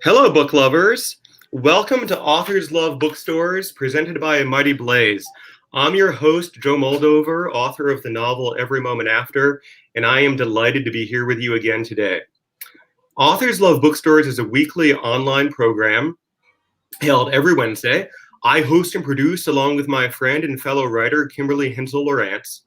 Hello, book lovers. Welcome to Authors Love Bookstores, presented by Mighty Blaze. I'm your host, Joe Moldover, author of the novel Every Moment After, and I am delighted to be here with you again today. Authors Love Bookstores is a weekly online program held every Wednesday. I host and produce along with my friend and fellow writer, Kimberly Hensel-Lawrence.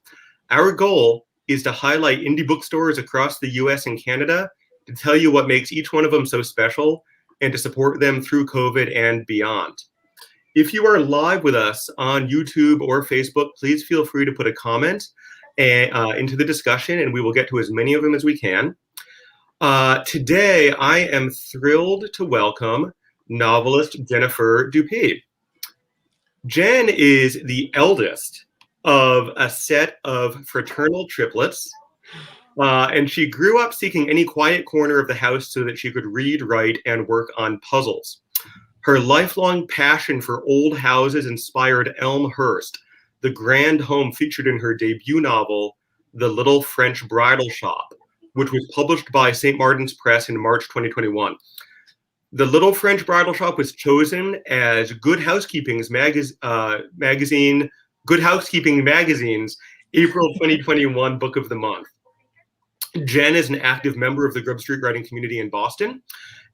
Our goal is to highlight indie bookstores across the US and Canada, to tell you what makes each one of them so special, and to support them through COVID and beyond. If you are live with us on YouTube or Facebook, please feel free to put a comment into the discussion, and we will get to as many of them as we can. Today, I am thrilled to welcome novelist Jennifer Dupee. Jen is the eldest of a set of fraternal triplets, and she grew up seeking any quiet corner of the house so that she could read, write, and work on puzzles. Her lifelong passion for old houses inspired Elmhurst, the grand home featured in her debut novel, The Little French Bridal Shop, which was published by St. Martin's Press in March 2021. The Little French Bridal Shop was chosen as Good Housekeeping Magazine's April 2021 Book of the Month. Jen is an active member of the Grub Street writing community in Boston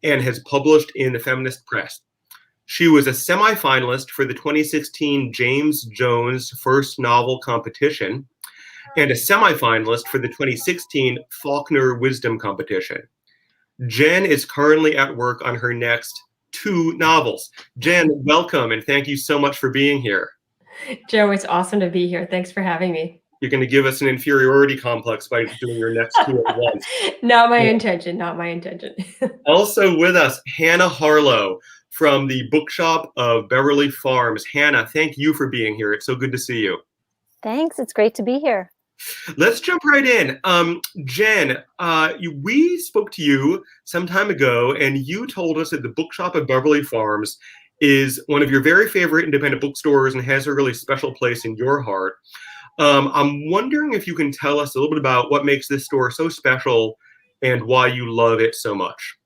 and has published in the feminist press. She was a semifinalist for the 2016 James Jones First Novel Competition and a semifinalist for the 2016 Faulkner Wisdom Competition. Jen is currently at work on her next 2 novels. Jen, welcome, and thank you so much for being here. Joe, it's awesome to be here. Thanks for having me. You're going to give us an inferiority complex by doing your next 2 at once. Not my intention, not my intention. Also with us, Hannah Harlow from the Bookshop of Beverly Farms. Hannah, thank you for being here. It's so good to see you. Thanks. It's great to be here. Let's jump right in. Jen, we spoke to you some time ago, and you told us that the Bookshop of Beverly Farms is one of your very favorite independent bookstores and has a really special place in your heart. I'm wondering if you can tell us a little bit about what makes this store so special and why you love it so much.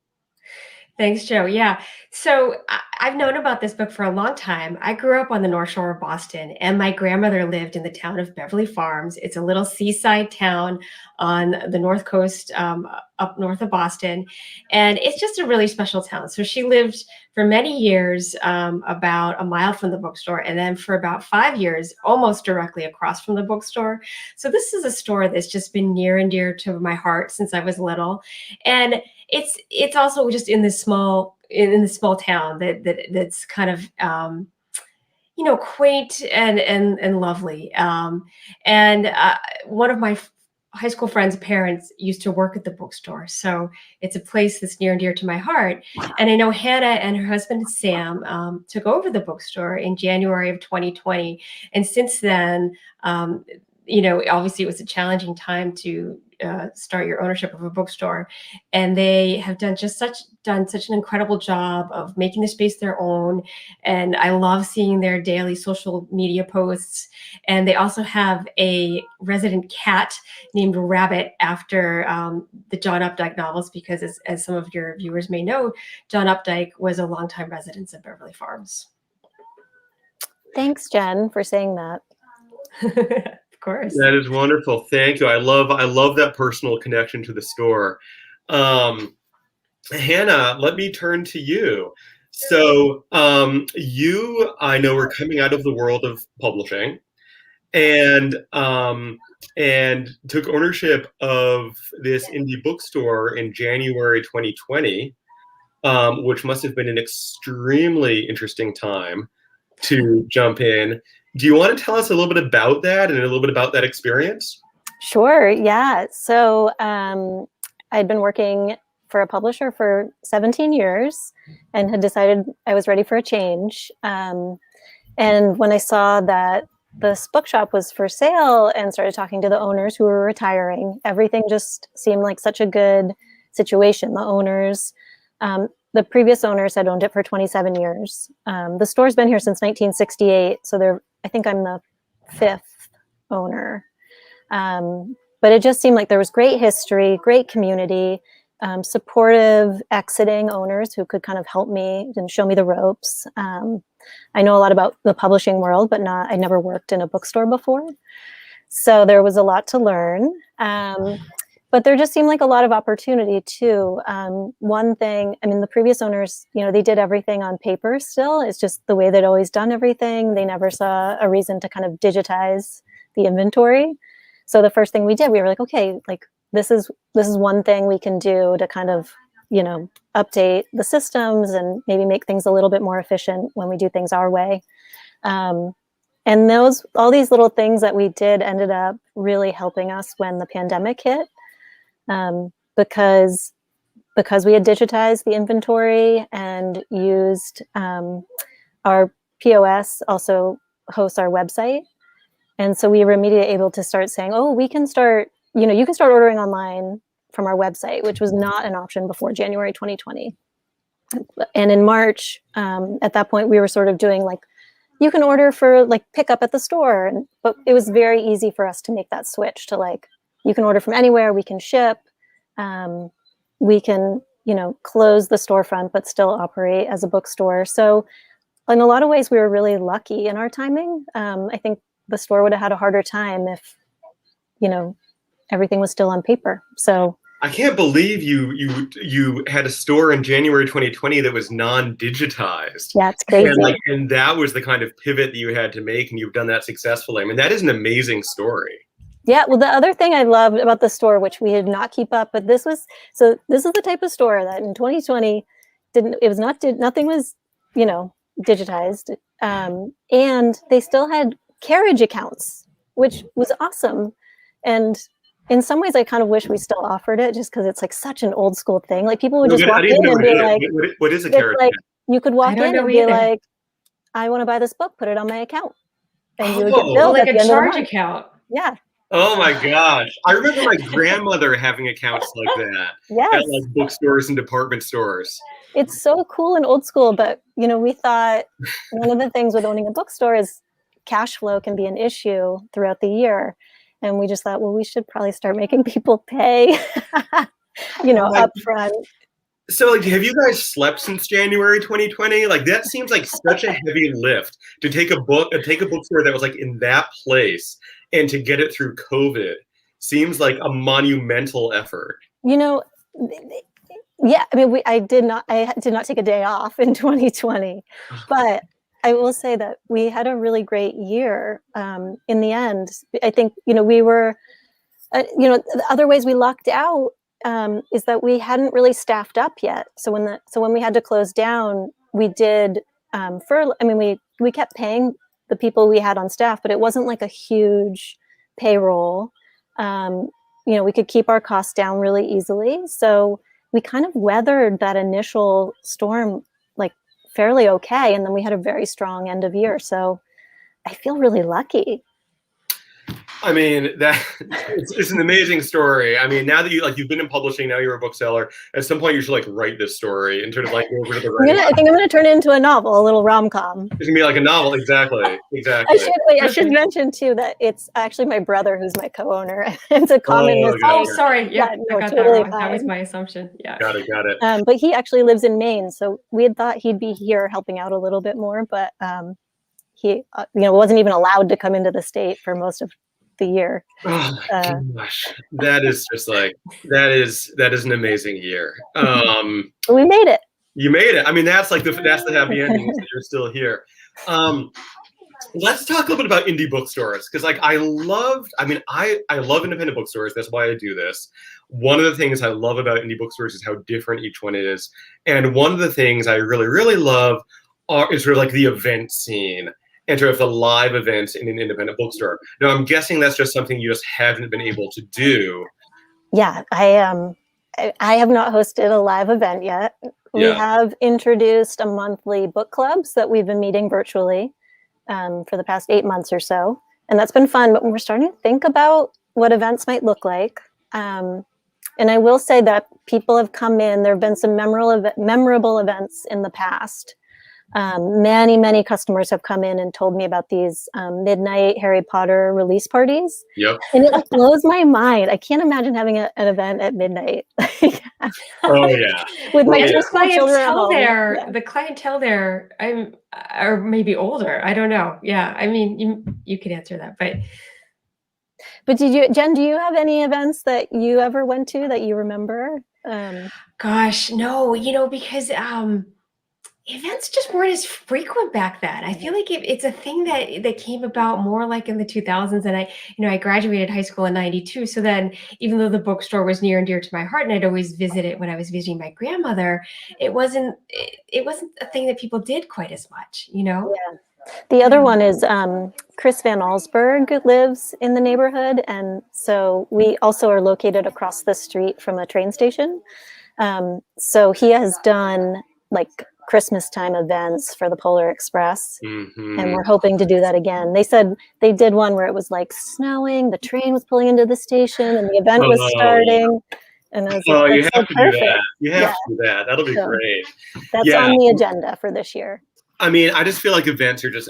Thanks, Joe. Yeah. So I've known about this book for a long time. I grew up on the North Shore of Boston, and my grandmother lived in the town of Beverly Farms. It's a little seaside town on the North Coast, up north of Boston. And it's just a really special town. So she lived for many years about a mile from the bookstore, and then for about 5 years, almost directly across from the bookstore. So this is a store that's just been near and dear to my heart since I was little. And it's also just in this small town that's kind of quaint and lovely. One of my high school friends' parents used to work at the bookstore, so it's a place that's near and dear to my heart. And I know Hannah and her husband Sam took over the bookstore in January of 2020, and since then, obviously it was a challenging time to start your ownership of a bookstore, and they have done such an incredible job of making the space their own. And I love seeing their daily social media posts. And they also have a resident cat named Rabbit after the John Updike novels, because as some of your viewers may know, John Updike was a longtime resident of Beverly Farms. Thanks, Jen, for saying that. Course. That is wonderful. Thank you. I love that personal connection to the store. Hannah, let me turn to you. So you, I know, are coming out of the world of publishing and took ownership of this indie bookstore in January 2020, which must have been an extremely interesting time to jump in. Do you want to tell us a little bit about that and a little bit about that experience? Sure, yeah. So I'd been working for a publisher for 17 years and had decided I was ready for a change. And when I saw that this bookshop was for sale and started talking to the owners who were retiring, everything just seemed like such a good situation. The owners, the previous owners had owned it for 27 years. The store's been here since 1968, so I think I'm the 5th owner. But it just seemed like there was great history, great community, supportive exiting owners who could kind of help me and show me the ropes. I know a lot about the publishing world, but I never worked in a bookstore before. So there was a lot to learn. But there just seemed like a lot of opportunity too. One thing, I mean, the previous owners, they did everything on paper still. It's just the way they'd always done everything. They never saw a reason to kind of digitize the inventory. So the first thing we did, we were like, okay, like this is one thing we can do to kind of, update the systems and maybe make things a little bit more efficient when we do things our way. And all these little things that we did ended up really helping us when the pandemic hit. Because we had digitized the inventory and used our POS also hosts our website. And so we were immediately able to start saying, oh, we can start, you can start ordering online from our website, which was not an option before January 2020. And in March, at that point, we were sort of doing like, you can order for like pickup at the store. But it was very easy for us to make that switch to like, you can order from anywhere, we can ship, we can, close the storefront, but still operate as a bookstore. So in a lot of ways, we were really lucky in our timing. I think the store would have had a harder time if, everything was still on paper. So I can't believe you had a store in January 2020 that was non-digitized. Yeah, it's crazy. And that was the kind of pivot that you had to make, and you've done that successfully. I mean, that is an amazing story. Yeah, well, the other thing I loved about the store, which we did not keep up, but this is the type of store that in 2020 nothing was, digitized. And they still had carriage accounts, which was awesome. And in some ways, I kind of wish we still offered it just because it's like such an old school thing. Like people would just walk in and be like, what is a carriage like, account? you could walk in and be like, I want to buy this book, put it on my account. And you would get billed like at a the end of the charge month. account. Yeah. Oh my gosh. I remember my grandmother having accounts like that. Yes. At like bookstores and department stores. It's so cool and old school, but we thought one of the things with owning a bookstore is cash flow can be an issue throughout the year. And we just thought, well, we should probably start making people pay, up front. So, like, have you guys slept since January 2020? Like, that seems like such a heavy lift to take a bookstore that was like in that place and to get it through COVID. Seems like a monumental effort. Yeah, I mean, I did not take a day off in 2020, but I will say that we had a really great year. In the end, I think, we were, the other ways we lucked out is that we hadn't really staffed up yet. So when we had to close down, we did, we kept paying the people we had on staff, but it wasn't like a huge payroll. We could keep our costs down really easily. So we kind of weathered that initial storm like fairly okay. And then we had a very strong end of year. So I feel really lucky. I mean, it's an amazing story. I mean, now that you've been in publishing, now you're a bookseller. At some point, you should like write this story and sort of like go over to the writing. I think I'm going to turn it into a novel, a little rom-com. It's gonna be like a novel, exactly. I should mention too that it's actually my brother who's my co-owner. It's a common mistake. Oh, sorry. Yeah, no, I got totally that wrong. That was my assumption. Yeah. Got it. But he actually lives in Maine, so we had thought he'd be here helping out a little bit more, but he, wasn't even allowed to come into the state for most of the year. Oh my gosh, that is just like that is an amazing year. We made it. You made it. I mean, that's the happy ending. That you're still here. Let's talk a little bit about indie bookstores because, like, I love independent bookstores. That's why I do this. One of the things I love about indie bookstores is how different each one is, and one of the things I really, really love is sort of like the event scene. And sort of the live events in an independent bookstore. Now, I'm guessing that's just something you just haven't been able to do. Yeah, I have not hosted a live event yet. We have introduced a monthly book clubs that we've been meeting virtually for the past 8 months or so. And that's been fun, but we're starting to think about what events might look like. And I will say that people have come in. There have been some memorable events in the past. Many customers have come in and told me about these midnight Harry Potter release parties. Yep. And it like blows my mind. I can't imagine having an event at midnight. Oh yeah. With my And two the small children at clientele home. there, Yeah. the clientele there, or maybe older. I don't know. Yeah, I mean, you could answer that, but Jen, do you have any events that you ever went to that you remember? gosh, no, because events just weren't as frequent back then. I feel like it's a thing that came about more like in the 2000s. And I graduated high school in 92. So then even though the bookstore was near and dear to my heart and I'd always visit it when I was visiting my grandmother, it wasn't a thing that people did quite as much, Yeah. The other one is Chris Van Allsburg lives in the neighborhood. And so we also are located across the street from a train station. So he has done like Christmas time events for the Polar Express. Mm-hmm. And we're hoping to do that again. They said they did one where it was like snowing, the train was pulling into the station and the event was starting. And I was like, you that's have so to do perfect. that. You have to do that. That'll be So, great. That's on the agenda for this year. I mean, I just feel like events are just,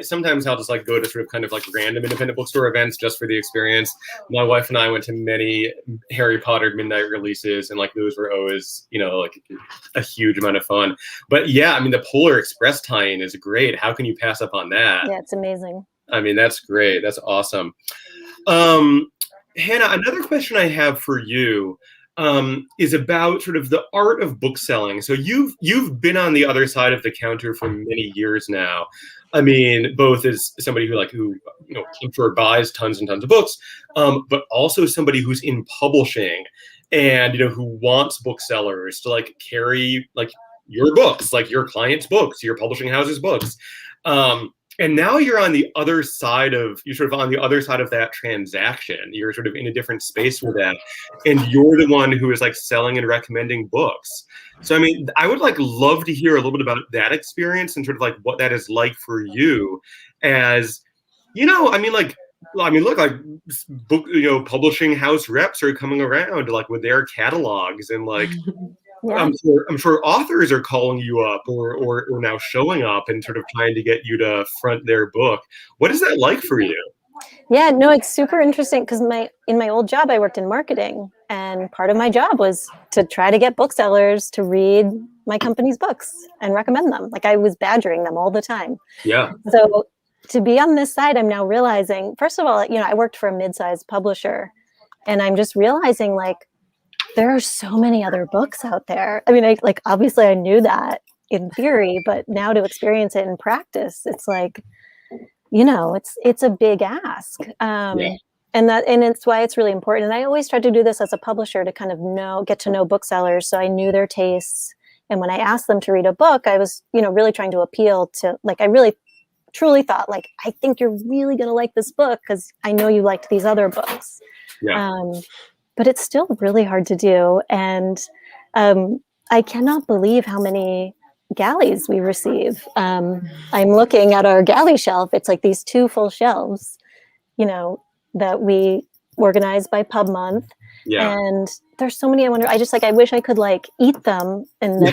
sometimes I'll just like go to sort of kind of like random independent bookstore events just for the experience. My wife and I went to many Harry Potter midnight releases and like those were always, like a huge amount of fun. But yeah, I mean, the Polar Express tie-in is great. How can you pass up on that? Yeah, it's amazing. I mean, that's great. That's awesome. Hannah, another question I have for you is about sort of the art of bookselling. So you've been on the other side of the counter for many years now. I mean, both as somebody who I'm sure buys tons and tons of books, but also somebody who's in publishing and who wants booksellers to like carry like your books, like your clients' books, your publishing house's books. And now you're on the other side of that transaction. You're sort of in a different space with that. And you're the one who is like selling and recommending books. So, I mean, I would like love to hear a little bit about that experience and sort of like what that is like for you as, look, like book, publishing house reps are coming around like with their catalogs and like, yeah. I'm sure authors are calling you up or now showing up and sort of trying to get you to front their book. What is that like for you? Yeah, no, it's super interesting because in my old job, I worked in marketing and part of my job was to try to get booksellers to read my company's books and recommend them. Like I was badgering them all the time. Yeah. So to be on this side, I'm now realizing, first of all, I worked for a mid-sized publisher and I'm just realizing like, there are so many other books out there. I mean, obviously I knew that in theory, but now to experience it in practice, it's like, it's a big ask. And it's why it's really important. And I always tried to do this as a publisher to kind of get to know booksellers. So I knew their tastes. And when I asked them to read a book, I was, really trying to appeal to I really truly thought I think you're really going to like this book because I know you liked these other books. Yeah. But it's still really hard to do. And I cannot believe how many galleys we receive. I'm looking at our galley shelf. It's like these 2 full shelves, that we organize by pub month. Yeah. And there's so many. I I wish I could eat them and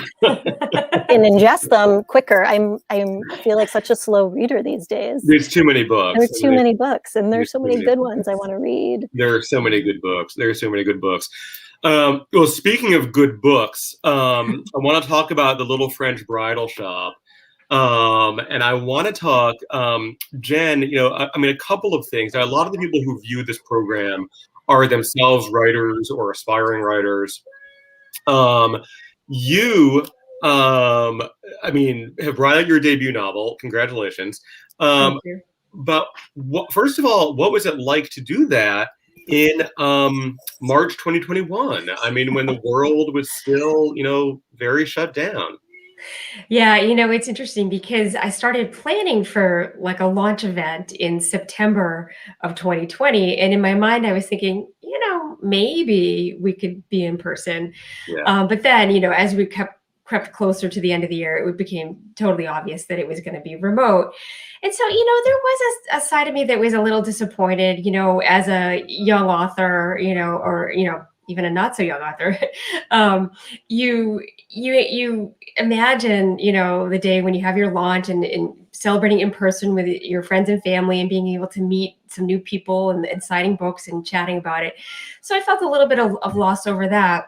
and ingest them quicker. I feel like such a slow reader these days. There's too many books. There's too many books, and there's so many good ones I want to read. There are so many good books. Well, speaking of good books, I want to talk about the Little French Bridal Shop. And I want to talk, Jen, a couple of things. Now, a lot of the people who view this program are themselves writers or aspiring writers. You, have brought out your debut novel. Congratulations. Thank you. But first of all, what was it like to do that in March 2021? I mean, when the world was still, very shut down. Yeah, it's interesting because I started planning for a launch event in September of 2020. And in my mind, I was thinking, maybe we could be in person. Yeah. But then, as we crept closer to the end of the year, it became totally obvious that it was going to be remote. And so, there was a side of me that was a little disappointed, as a young author, or, even a not so young author, you imagine, you know, the day when you have your launch and celebrating in person with your friends and family and being able to meet some new people and signing books and chatting about it. So I felt a little bit of loss over that.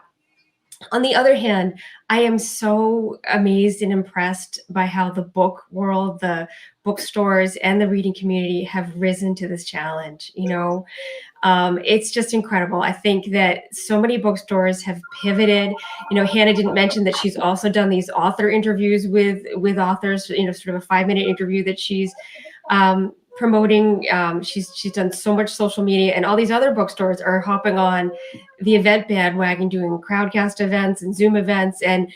On the other hand, I am so amazed and impressed by how the book world, the bookstores, and the reading community have risen to this challenge. You know, it's just incredible. I think that so many bookstores have pivoted. You know, Hannah didn't mention that she's also done these author interviews with authors. You know, sort of a 5-minute interview that she's promoting. She's done so much social media, and all these other bookstores are hopping on the event bandwagon, doing crowdcast events and Zoom events, and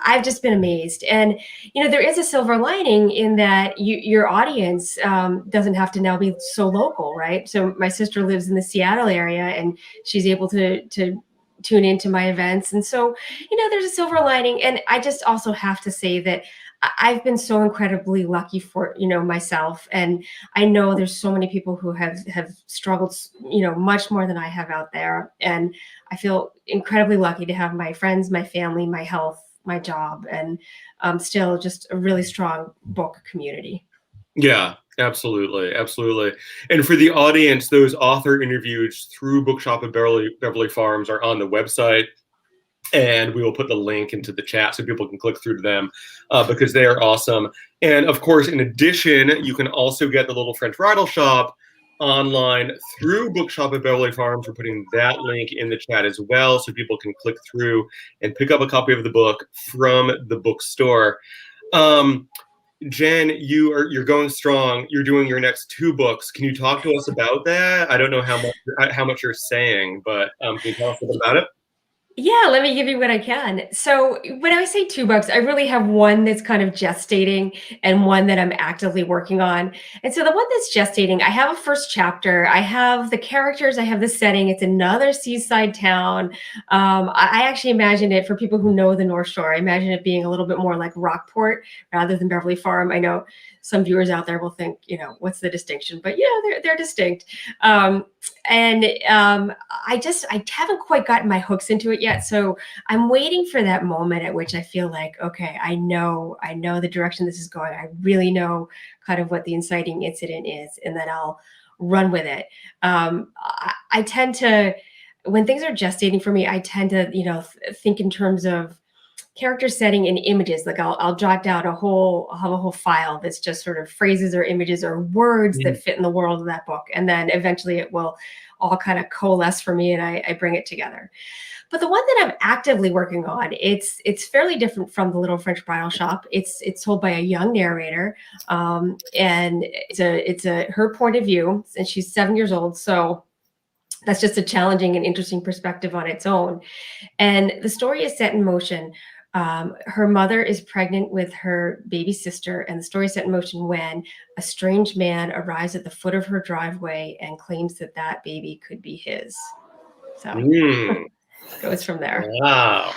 I've just been amazed. And you know, there is a silver lining in that your audience doesn't have to now be so local, right? So my sister lives in the Seattle area, and she's able to tune into my events, and so you know, there's a silver lining. And I just also have to say that I've been so incredibly lucky for, you know, myself. And I know there's so many people who have struggled, you know, much more than I have out there. And I feel incredibly lucky to have my friends, my family, my health, my job, and still just a really strong book community. Yeah, absolutely. Absolutely. And for the audience, those author interviews through Bookshop of Beverly Farms are on the website. And we will put the link into the chat so people can click through to them because they are awesome. And of course, in addition, you can also get the Little French Bridal Shop online through Bookshop of Beverly Farms. We're putting that link in the chat as well so people can click through and pick up a copy of the book from the bookstore. Jen, you're going strong. You're doing your next 2 books. Can you talk to us about that? I don't know how much you're saying, but can you tell us a bit about it? Yeah, let me give you what I can. So when I say 2 books, I really have one that's kind of gestating and one that I'm actively working on. And so the one that's gestating, I have a first chapter. I have the characters, I have the setting. It's another seaside town. I actually imagine it, for people who know the North Shore, I imagine it being a little bit more like Rockport rather than Beverly Farm. I know some viewers out there will think, you know, what's the distinction? But yeah, they're distinct. I haven't quite gotten my hooks into it yet. So I'm waiting for that moment at which I feel like, okay, I know the direction this is going. I really know kind of what the inciting incident is, and then I'll run with it. I tend to, when things are gestating for me, I tend to, you know, think in terms of character setting and images. Like I'll jot down I'll have a whole file that's just sort of phrases or images or words that fit in the world of that book. And then eventually it will all kind of coalesce for me, and I bring it together. But the one that I'm actively working on, it's fairly different from the Little French Bridal Shop. It's told by a young narrator, and it's her point of view, and she's 7 years old. So that's just a challenging and interesting perspective on its own. And the story is set in motion. Her mother is pregnant with her baby sister, and the story is set in motion when a strange man arrives at the foot of her driveway and claims that that baby could be his. So goes from there. Wow.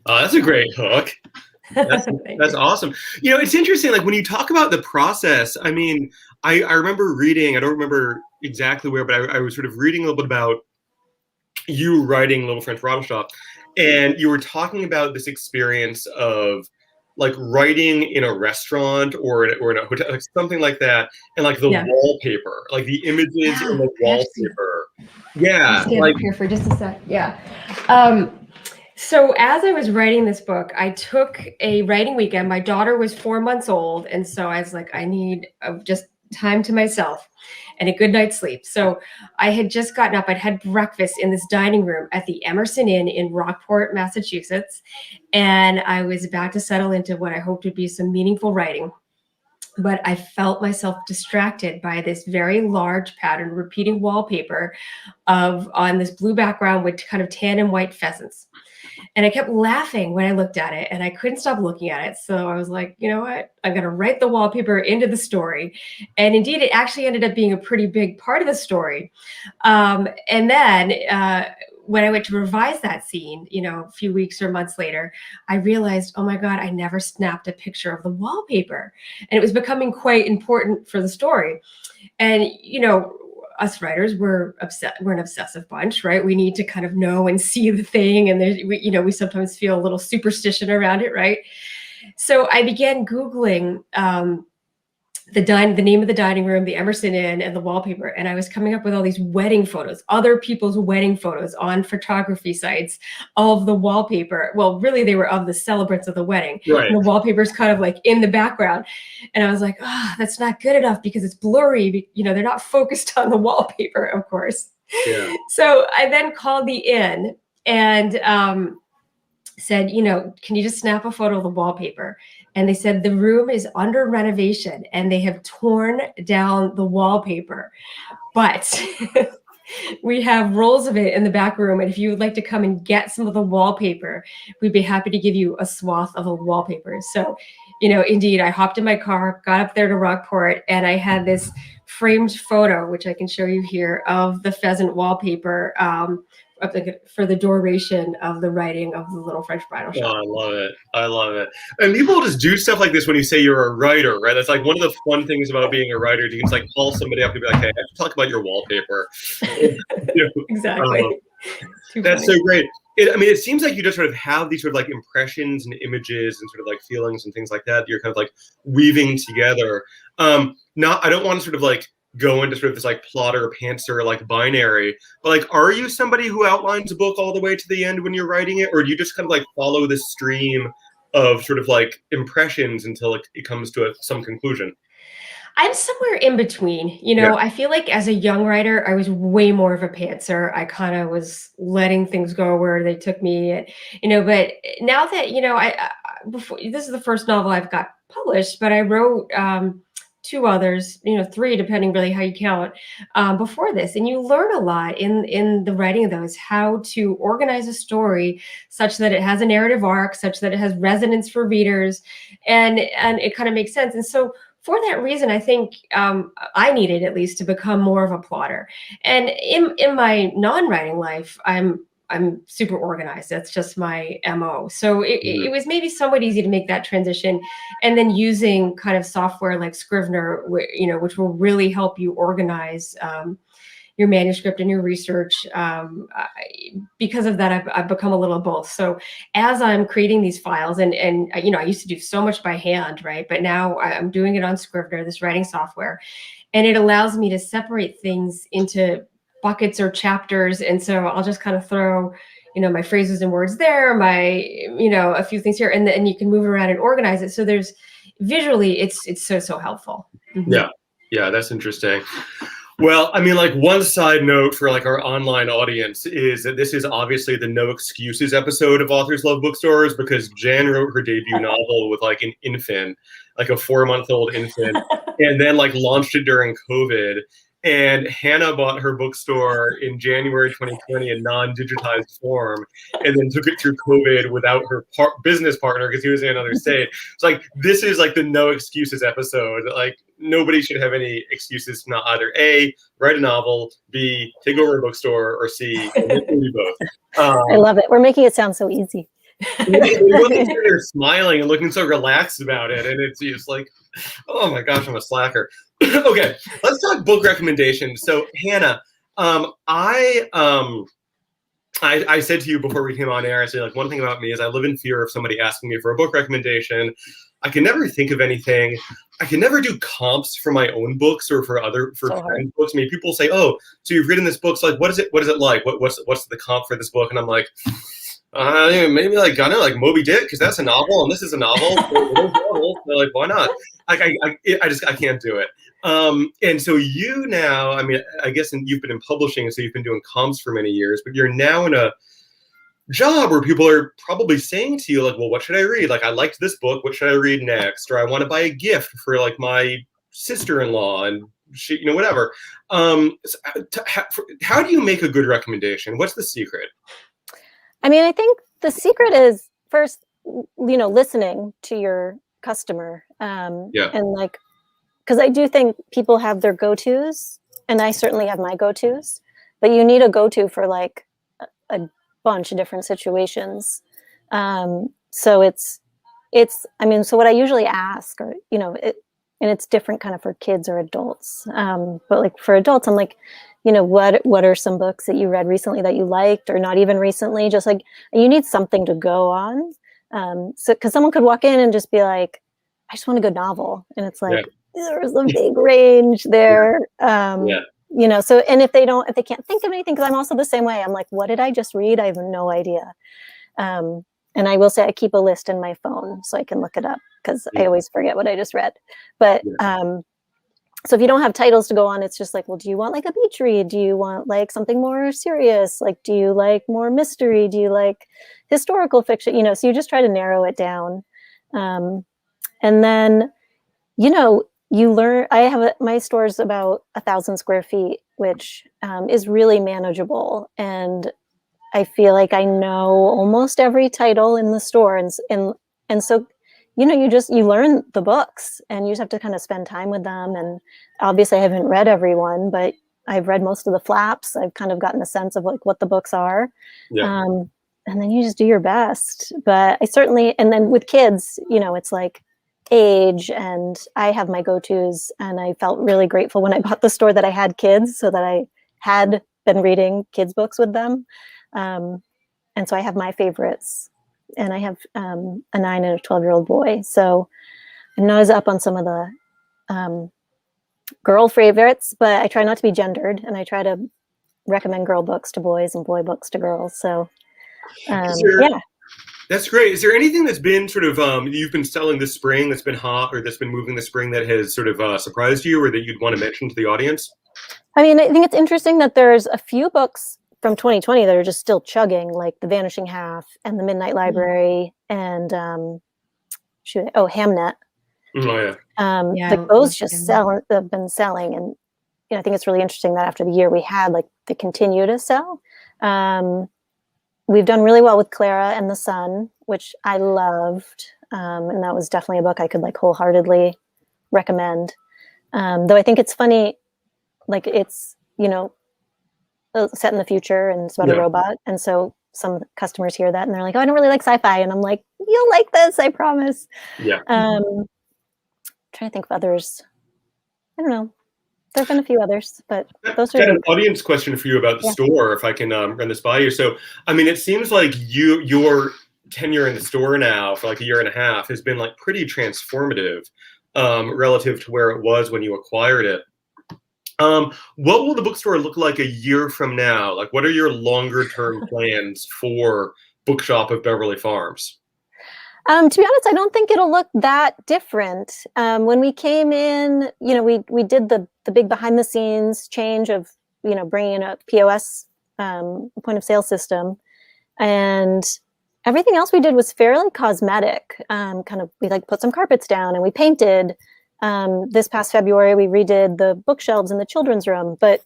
That's a great hook. That's awesome. You know, it's interesting, like when you talk about the process, I mean, I remember reading, I don't remember exactly where, but I was sort of reading a little bit about you writing Little French Bridal Shop, and you were talking about this experience of like writing in a restaurant or in a hotel, like something like that, and like the wallpaper, like the images in the wallpaper. Yeah. Stand like up here for just a sec. Yeah. So as I was writing this book, I took a writing weekend. My daughter was 4 months old, and so I was like, I need just time to myself and a good night's sleep. So I had just gotten up. I'd had breakfast in this dining room at the Emerson Inn in Rockport, Massachusetts, and I was about to settle into what I hoped would be some meaningful writing. But I felt myself distracted by this very large pattern repeating wallpaper on this blue background with kind of tan and white pheasants. And I kept laughing when I looked at it, and I couldn't stop looking at it. So I was like, you know what? I'm going to write the wallpaper into the story. And indeed, it actually ended up being a pretty big part of the story. And then when I went to revise that scene, you know, a few weeks or months later, I realized, oh my God, I never snapped a picture of the wallpaper. And it was becoming quite important for the story. And, you know, us writers, we're an obsessive bunch, right? We need to kind of know and see the thing. And we sometimes feel a little superstition around it, right? So I began Googling the name of the dining room, the Emerson Inn, and the wallpaper. And I was coming up with all these wedding photos, other people's wedding photos on photography sites of the wallpaper. Well, really, they were of the celebrants of the wedding. Right. And the wallpaper's kind of like in the background. And I was like, that's not good enough because it's blurry. They're not focused on the wallpaper, of course. Yeah. So I then called the inn and said, can you just snap a photo of the wallpaper? And they said the room is under renovation and they have torn down the wallpaper, but we have rolls of it in the back room. And if you would like to come and get some of the wallpaper, we'd be happy to give you a swath of the wallpaper. So, indeed, I hopped in my car, got up there to Rockport, and I had this framed photo, which I can show you here, of the pheasant wallpaper for the duration of the writing of the Little French Bridal Shop. Oh, I love it. I love it. And people just do stuff like this when you say you're a writer, right? That's like one of the fun things about being a writer. You can just like call somebody up and be like, hey, I have to talk about your wallpaper. Exactly. That's so great. It seems like you just sort of have these sort of like impressions and images and sort of like feelings and things like that you're kind of like weaving together. I don't want to sort of like go into sort of this like plotter, pantser, like binary, but like, are you somebody who outlines a book all the way to the end when you're writing it? Or do you just kind of like follow this stream of sort of like impressions until it comes to some conclusion? I'm somewhere in between. I feel like as a young writer, I was way more of a pantser. I kind of was letting things go where they took me, but now that, before this is the first novel I've got published, but I wrote, 2 others, 3, depending really how you count, before this. And you learn a lot in the writing of those, how to organize a story such that it has a narrative arc, such that it has resonance for readers, and it kind of makes sense. And so for that reason, I think I needed at least to become more of a plotter. And in my non-writing life, I'm super organized. That's just my MO. So it was maybe somewhat easy to make that transition. And then using kind of software like Scrivener, which will really help you organize your manuscript and your research. Because of that, I've become a little of both. So as I'm creating these files and I used to do so much by hand, right? But now I'm doing it on Scrivener, this writing software, and it allows me to separate things into buckets or chapters. And so I'll just kind of throw, my phrases and words there, a few things here, and then you can move around and organize it. So there's visually, it's so helpful. Mm-hmm. Yeah, that's interesting. Well, like one side note for like our online audience is that this is obviously the no excuses episode of Authors Love Bookstores, because Jan wrote her debut novel with like an infant, like a 4-month-old infant, and then like launched it during COVID. And Hannah bought her bookstore in January 2020 in non-digitized form, and then took it through COVID without her business partner because he was in another state. It's like, this is like the no excuses episode. Like, nobody should have any excuses to not either A, write a novel, B, take over a bookstore, or C, maybe both. I love it. We're making it sound so easy. They're smiling and looking so relaxed about it, and it's just like, oh my gosh, I'm a slacker. Okay, let's talk book recommendations. So Hannah, I said to you before we came on air, I said, like, one thing about me is I live in fear of somebody asking me for a book recommendation. I can never think of anything. I can never do comps for my own books or for friends' books. I mean, people say, "Oh, so you've written this book? So like, what is it like? What's the comp for this book?" And I'm like, maybe like Gunner, like Moby Dick, because that's a novel and this is a novel. So they're like, why not? I can't do it. And so you now, I guess you've been in publishing, so you've been doing comps for many years, but you're now in a job where people are probably saying to you, like, well, what should I read? Like, I liked this book. What should I read next? Or I want to buy a gift for like my sister-in-law and she, whatever. How do you make a good recommendation? What's the secret? I think the secret is first, listening to your customer. And like, because I do think people have their go-tos, and I certainly have my go-tos, but you need a go-to for like a bunch of different situations. So so what I usually ask, or, and it's different kind of for kids or adults. But like for adults, I'm like, what are some books that you read recently that you liked, or not even recently? Just like, you need something to go on. So because someone could walk in and just be like, I just want a good novel, and it's like there's a big range there. So, and if they can't think of anything, because I'm also the same way. I'm like, what did I just read? I have no idea. And I will say I keep a list in my phone so I can look it up, because I always forget what I just read. But so if you don't have titles to go on, it's just like, well, do you want like a beach read? Do you want like something more serious? Like, do you like more mystery? Do you like historical fiction? So you just try to narrow it down. And then, you learn. I have my store is about 1,000 square feet, which is really manageable. And I feel like I know almost every title in the store. And so, you learn the books, and you just have to kind of spend time with them. And obviously I haven't read everyone, but I've read most of the flaps. I've kind of gotten a sense of like what the books are. And then you just do your best. But and then with kids, it's like age, and I have my go-tos, and I felt really grateful when I bought the store that I had kids, so that I had been reading kids books with them. And so I have my favorites, and I have a 9 and a 12-year-old boy. So I'm not as up on some of the girl favorites, but I try not to be gendered, and I try to recommend girl books to boys and boy books to girls. So That's great. Is there anything that's been sort of you've been selling this spring that's been hot, or that's been moving this spring, that has sort of surprised you, or that you'd want to mention to the audience? I mean, I think it's interesting that there's a few books from 2020 that are just still chugging, like The Vanishing Half and The Midnight Library and Hamnet. Those just have been selling, and I think it's really interesting that after the year we had, like, they continue to sell. We've done really well with Clara and the Sun, which I loved, and that was definitely a book I could like wholeheartedly recommend. Though I think it's funny, like it's set in the future, and it's about a robot, and so some customers hear that and they're like, "Oh, I don't really like sci-fi," and I'm like, "You'll like this, I promise." Trying to think of others. I don't know. There've been a few others, but those are. Got an audience question for you about the store, if I can run this by you. So, I mean, it seems like your tenure in the store now for like a year and a half has been like pretty transformative relative to where it was when you acquired it. What will the bookstore look like a year from now? Like, what are your longer term plans for Bookshop of Beverly Farms? To be honest, I don't think it'll look that different. When we came in, we did the big behind the scenes change of, bringing in a POS, point of sale system, and everything else we did was fairly cosmetic. We like put some carpets down and we painted. This past February, we redid the bookshelves in the children's room, but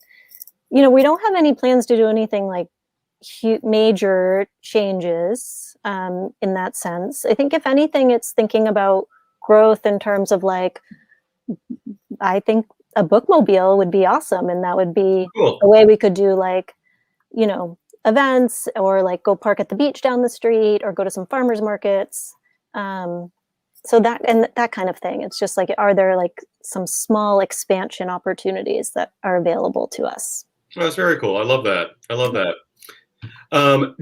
we don't have any plans to do anything like major changes in that sense. I think if anything, it's thinking about growth in terms of like, I think a bookmobile would be awesome, and that would be a way we could do like, events, or like go park at the beach down the street, or go to some farmers markets. So that kind of thing. It's just like, are there like some small expansion opportunities that are available to us? Oh, that's very cool. I love that.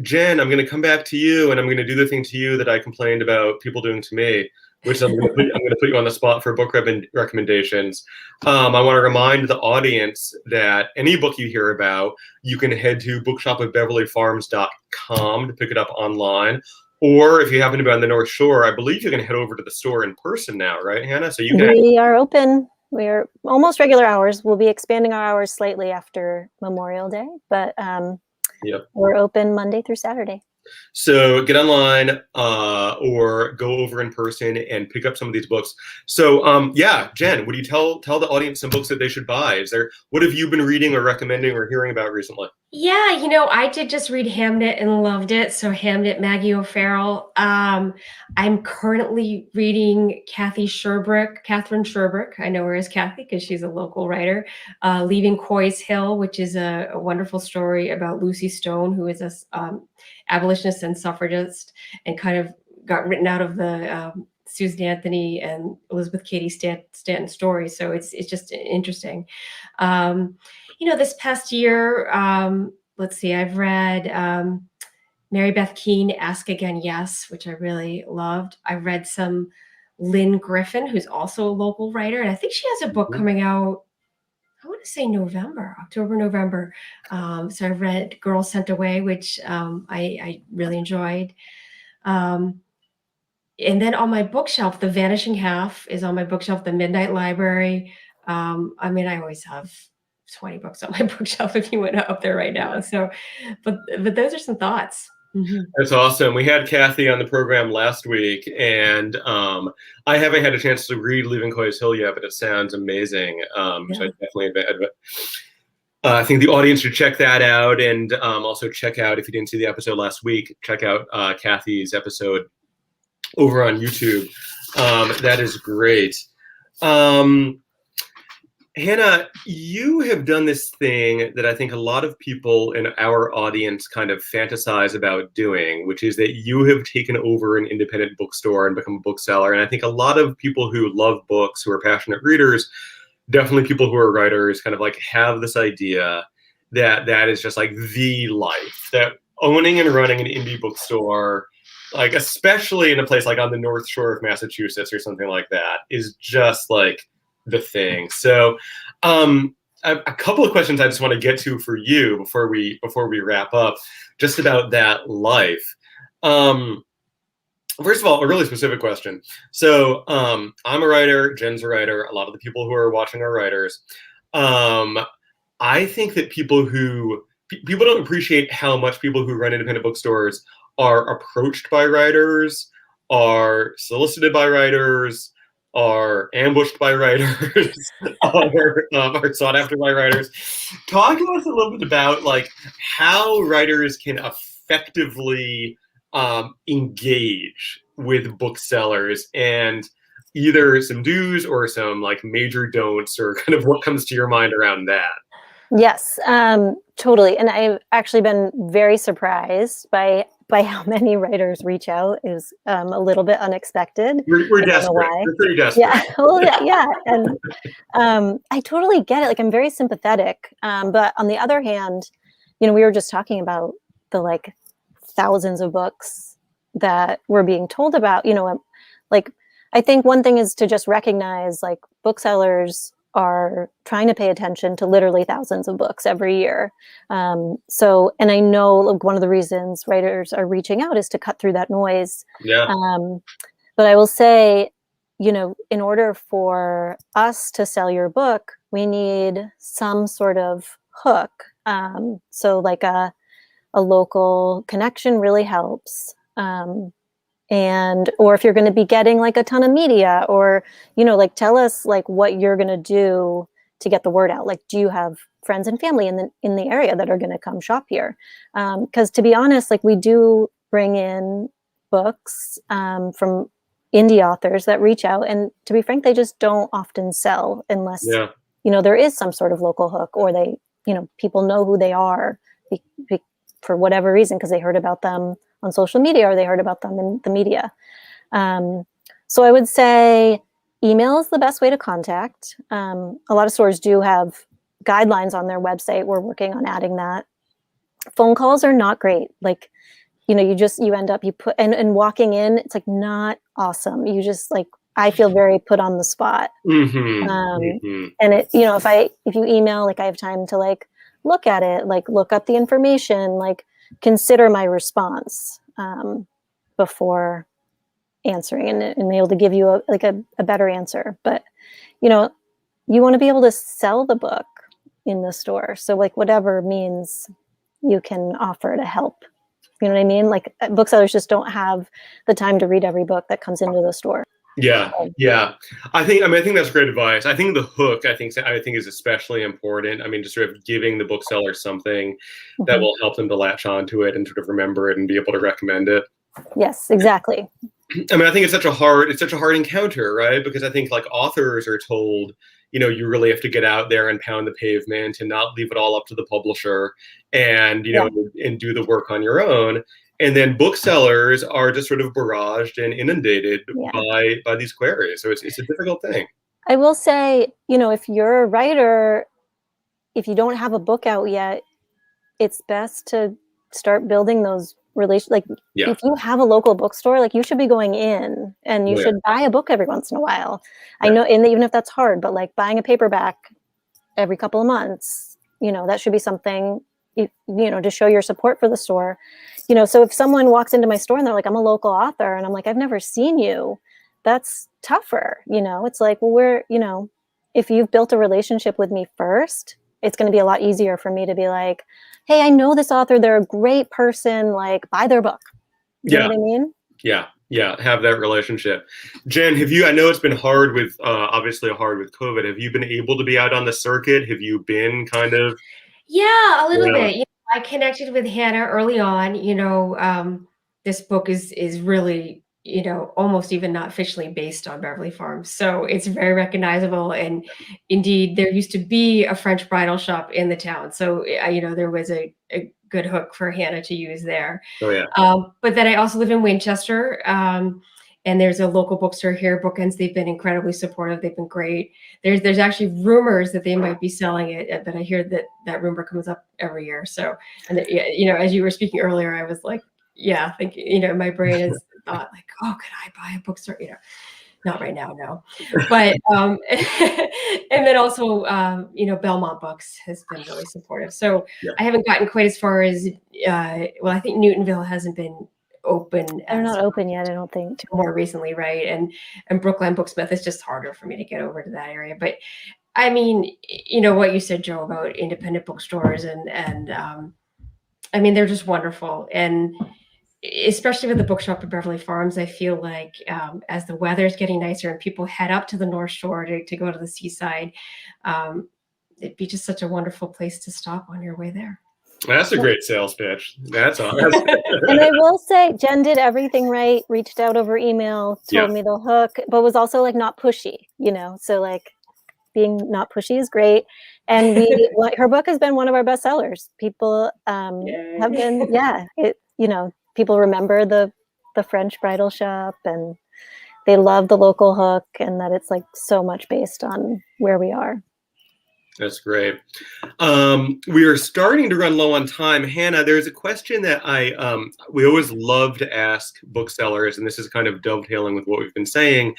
Jen, I'm going to come back to you, and I'm going to do the thing to you that I complained about people doing to me, which I'm going to put you on the spot for book recommendations. I want to remind the audience that any book you hear about, you can head to bookshopofbeverlyfarms.com to pick it up online. Or if you happen to be on the North Shore, I believe you can head over to the store in person now, right, Hannah? So we are open. We are almost regular hours. We'll be expanding our hours slightly after Memorial Day, but we're open Monday through Saturday. So get online or go over in person and pick up some of these books. So Jen, would you tell the audience some books that they should buy? What have you been reading or recommending or hearing about recently? Yeah, I did just read Hamnet and loved it. So Hamnet, Maggie O'Farrell. I'm currently reading Catherine Sherbrooke. I know her as Kathy because she's a local writer. Leaving Coy's Hill, which is a wonderful story about Lucy Stone, who is a abolitionist and suffragist, and kind of got written out of the Susan Anthony and Elizabeth Cady Stanton stories. So it's just interesting. This past year, let's see, I've read Mary Beth Keane, Ask Again, Yes, which I really loved. I read some Lynn Griffin, who's also a local writer, and I think she has a book coming out, I want to say October, November. So I read Girls Sent Away, which I really enjoyed. And then on my bookshelf, The Vanishing Half is on my bookshelf, The Midnight Library. I always have 20 books on my bookshelf if you went up there right now. So, but those are some thoughts. Mm-hmm. That's awesome. We had Kathy on the program last week, and I haven't had a chance to read Leaving Coy's Hill yet, but it sounds amazing. So I definitely I think the audience should check that out, and also check out, if you didn't see the episode last week, check out Kathy's episode over on YouTube. That is great. Hannah, you have done this thing that I think a lot of people in our audience kind of fantasize about doing, which is that you have taken over an independent bookstore and become a bookseller. And I think a lot of people who love books, who are passionate readers, definitely people who are writers, kind of like have this idea that is just like the life, that owning and running an indie bookstore, like especially in a place like on the North Shore of Massachusetts or something like that, is just like the thing. So a couple of questions I just want to get to for you before we wrap up, just about that life. First of all, a really specific question. So I'm a writer, Jen's a writer, a lot of the people who are watching are writers. I think that people don't appreciate how much people who run independent bookstores are approached by writers, are solicited by writers, are ambushed by writers, are sought after by writers. Talk to us a little bit about like how writers can effectively engage with booksellers, and either some do's or some like major don'ts, or kind of what comes to your mind around that. Yes, totally. And I've actually been very surprised by how many writers reach out. Is a little bit unexpected. We're desperate. We're pretty desperate. Yeah, well, yeah. And I totally get it. Like, I'm very sympathetic. But on the other hand, we were just talking about the like thousands of books that we're being told about. Like, I think one thing is to just recognize like booksellers are trying to pay attention to literally thousands of books every year. And I know like one of the reasons writers are reaching out is to cut through that noise. Yeah. But I will say, in order for us to sell your book, we need some sort of hook. So like a local connection really helps. Or if you're going to be getting like a ton of media, or, like tell us like what you're going to do to get the word out. Like, do you have friends and family in the area that are going to come shop here? Because to be honest, like we do bring in books from indie authors that reach out, and to be frank, they just don't often sell unless, there is some sort of local hook, or they, people know who they are for whatever reason, because they heard about them on social media, or they heard about them in the media. So I would say email is the best way to contact. A lot of stores do have guidelines on their website. We're working on adding that. Phone calls are not great. Like, you end up, and walking in, it's like not awesome. You just like, I feel very put on the spot. And it, if you email, like I have time to like look at it, like look up the information, like consider my response before answering, and be able to give you a better answer. But you want to be able to sell the book in the store, so like whatever means you can offer to help. You know what I mean? Like booksellers just don't have the time to read every book that comes into the store. Yeah. I think that's great advice. I think the hook, I think is especially important. I mean, just sort of giving the bookseller something that will help them to latch onto it and sort of remember it and be able to recommend it. Yes, exactly. I mean, I think it's such a hard encounter, right? Because I think like authors are told, you really have to get out there and pound the pavement and not leave it all up to the publisher, and and do the work on your own. And then booksellers are just sort of barraged and inundated Yeah. by these queries. So it's a difficult thing. I will say, you know, if you're a writer, if you don't have a book out yet, it's best to start building those relations. Like if you have a local bookstore, like you should be going in and you should buy a book every once in a while. I know, and even if that's hard, but like buying a paperback every couple of months, you know, that should be something, you know, to show your support for the store. You know, so if someone walks into my store and they're like, I'm a local author, and I'm like, I've never seen you, that's tougher. You know, it's like, well, you know, if you've built a relationship with me first, it's going to be a lot easier for me to be like, hey, I know this author, they're a great person, like buy their book. You know what I mean? Yeah, have that relationship. Jen, I know it's been hard with, obviously hard with COVID. Have you been able to be out on the circuit? Have you been kind of? Yeah, a little bit. You know, I connected with Hannah early on. You know, this book is really, you know, almost even not officially based on Beverly Farms. So it's very recognizable. And indeed, there used to be a French bridal shop in the town. So, you know, there was a good hook for Hannah to use there. Oh, yeah. But then I also live in Winchester. And there's a local bookstore here, Bookends. They've been incredibly supportive. They've been great. There's actually rumors that they might be selling it, but I hear that rumor comes up every year. So, and you know, as you were speaking earlier, I was like, yeah, thinking, you know, my brain has thought like, oh, could I buy a bookstore? You know, not right now, no. But and then also, you know, Belmont Books has been really supportive. So I haven't gotten quite as far as, well, I think Newtonville hasn't been open. They're not open yet, I don't think. More recently, right? And Brookline Booksmith is just harder for me to get over to that area. But I mean, you know what you said, Joe, about independent bookstores and I mean, they're just wonderful. And especially with the Bookshop of Beverly Farms, I feel like as the weather's getting nicer and people head up to the North Shore to go to the seaside, it'd be just such a wonderful place to stop on your way there. That's a great sales pitch. That's awesome. And I will say, Jen did everything right, reached out over email, told me the hook, but was also like not pushy, you know? So like being not pushy is great. And her book has been one of our best sellers. People have been, you know, people remember the French bridal shop and they love the local hook and that it's like so much based on where we are. That's great. We are starting to run low on time. Hannah, there's a question that we always love to ask booksellers, and this is kind of dovetailing with what we've been saying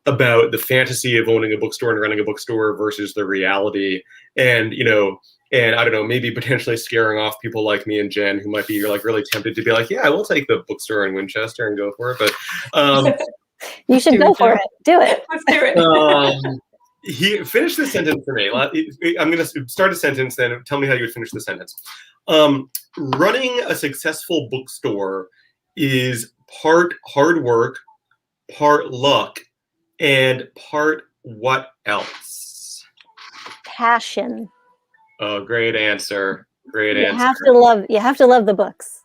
about the fantasy of owning a bookstore and running a bookstore versus the reality. And, you know, and I don't know, maybe potentially scaring off people like me and Jen who might be like really tempted to be like, yeah, I will take the bookstore in Winchester and go for it. But you should go for it. Do it. Let's do it. Finish the sentence for me. I'm going to start a sentence, then tell me how you would finish the sentence. Running a successful bookstore is part hard work, part luck, and part what else? Passion. Oh, great answer. Great answer. You have to love the books.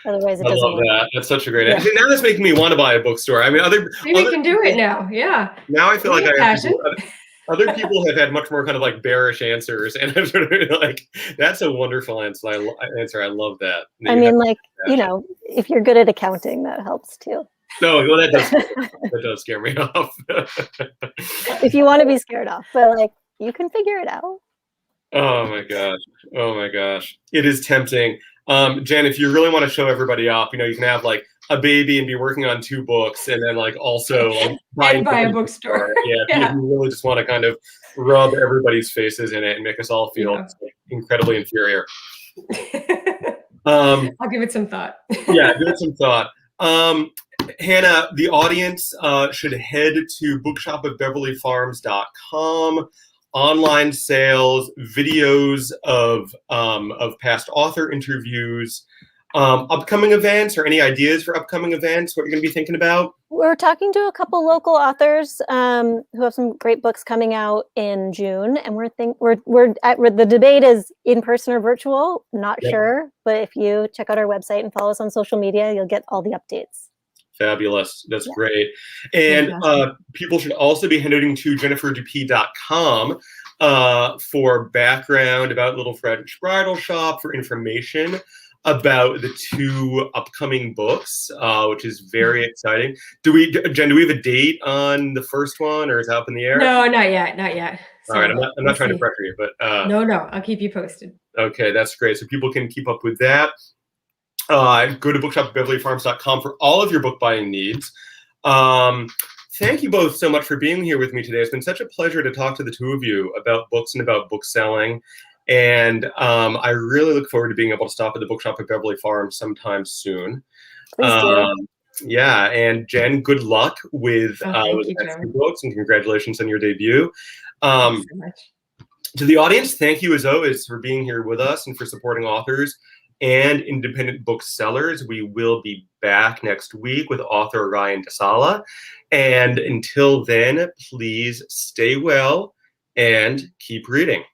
Otherwise, it doesn't work. I love that. That's such a great answer. Now that's making me want to buy a bookstore. I mean, maybe we can do it now. Yeah. Now I feel like I have to other people have had much more kind of like bearish answers, and I'm sort of like, that's a wonderful answer. I love that. I mean, like, you know, if you're good at accounting, that helps too. No, well, that does scare me off. If you want to be scared off, but like, you can figure it out. Oh my gosh. Oh my gosh. It is tempting. Jen, if you really want to show everybody off, you know, you can have like a baby and be working on 2 books and then like also like, buy a bookstore. Yeah, if you really just want to kind of rub everybody's faces in it and make us all feel incredibly inferior. I'll give it some thought. Yeah, give it some thought. Hannah, the audience should head to bookshopofbeverlyfarms.com. Online sales, videos of past author interviews, upcoming events, or any ideas for upcoming events, what you're going to be thinking about? We're talking to a couple local authors who have some great books coming out in June, and the debate is in person or virtual, not sure, but if you check out our website and follow us on social media, you'll get all the updates. Fabulous. That's great. And people should also be heading to jenniferdupee.com for background about Little French Bridal Shop, for information. about the 2 upcoming books, which is very exciting. Jen, do we have a date on the first one, or is it up in the air? No, not yet, not yet. All right, I'm not we'll trying to see. pressure you, but No, I'll keep you posted. okay, that's great. So people can keep up with that. Go to bookshopofbeverlyfarms.com for all of your book buying needs. Thank you both so much for being here with me today. It's been such a pleasure to talk to the 2 of you about books and about book selling. And I really look forward to being able to stop at the Bookshop at Beverly Farms sometime soon. Please do. Yeah, and Jen, good luck with Thank you, the next Joe. 2 books, and congratulations on your debut. Thanks so much. To the audience, thank you as always for being here with us and for supporting authors and independent booksellers. We will be back next week with author Ryan DeSala. And until then, please stay well and keep reading.